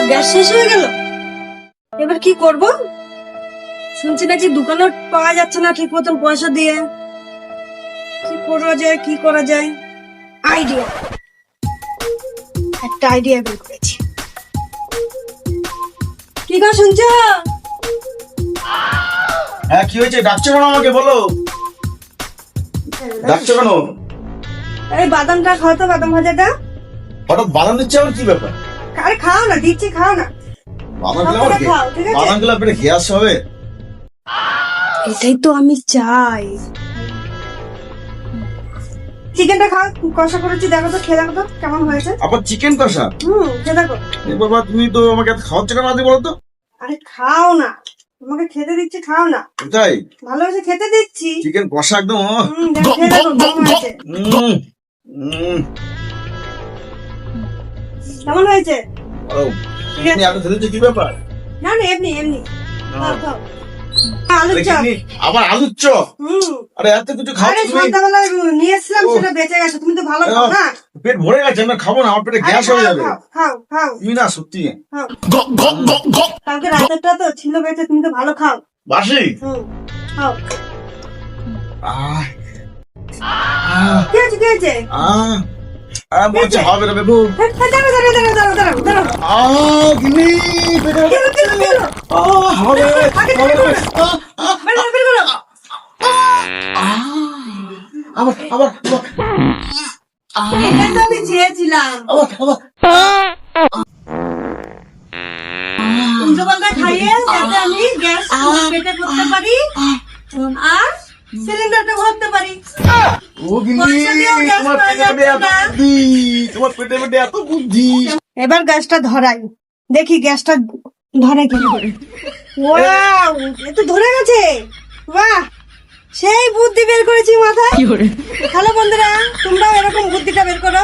Gas শেষ হয়ে গেল, এবার কি করব? শুনছি নাকি দোকানে পাওয়া যাচ্ছে না ঠিক মতন পয়সা দিয়ে। কি করা যায় আইডিয়া, একটা আইডিয়া বের করেছি। কি গো শুনছো? হ্যাঁ, কি হয়েছে? ডাকছো কেন আমাকে? বলো, ডাকছো কেন? এই বাদামটা খাও তো, বাদাম ভাজাটা। হঠাৎ বাদাম দিচ্ছে আমার কি ব্যাপার? আরে খাও না, দিচ্ছি, খাও না। বাদাম সবকটা খেলে খাও, ঠিক আছে? বাদাম খেলে পেটে গ্যাস হবে? এটাই তো আমি চাই। চিকেনটা খাও, কষা করেছি, দেখো তো, খেয়ে দেখো তো কেমন হয়েছে। আবার চিকেন কষা? খেয়ে দেখো। এ বাবা, তুমি তো আমাকে এত খাওয়াচ্ছ কেন আজকে বলো তো? আরে খাও না, তোমাকে খেতে দিচ্ছি, খাও না। তাই? ভালো হয়েছে, খেতে দিচ্ছি। চিকেন কষা একদম খেয়ে দেখো কেমন হয়েছে। কেমন হয়েছে? ঠিক আছে। এত খেতে কি ব্যাপার? না না, এমনি এমনি খাও, খাও। আলুর চপ। আবার আলুর চপ? হুম। আরে এত কিছু খাও আরে তুমি? সন্ধ্যাবেলা নিয়ে এসেছিলাম, সেটা বেঁচে গেছে। তুমি তো ভালো খাও না। পেট ভরে গেছে, আমি খাবো না, আমার পেটে গ্যাস হয়ে যাবে। খাও খাও খাও তুমি না সত্যি খাও। কালকে রাতেরটা তো ছিল বেঁচে, তুমি তো ভালো খাও। বাসি। খাও। আহ আহ কি হয়েছে, কি হয়েছে? বলছে হবে না বেবু। দাঁড়াও দাঁড়াও দাঁড়াও দাঁড়াও দাঁড়াও দাঁড়াও। গিনি পেটে কি হলো, কি হলো, কি হলো? হবে আগে বের করো। বের করো, বের করো। আবার আবার এটা তো আমি চেয়েছিলাম। উল্টোপাল্টা খাইয়ে যাতে আমি গ্যাস পেটে করতে পারি আর সিলিন্ডারটা ভরতে পারি। ও গিনি, পয়সা দিয়েও গ্যাস তোমার পাওয়া পেটে যাচ্ছে এত না। বুদ্ধি, তোমার পেটে এত বুদ্ধি। এবার গ্যাসটা ধরাই, দেখি গ্যাসটা ধরে কি করে। ওয়াও, এ তো ধরে গেছে। বাহ, সেই বুদ্ধি বের করেছি মাথায়। হ্যালো বন্ধুরা, তোমরাও এরকম বুদ্ধিটা বের করো।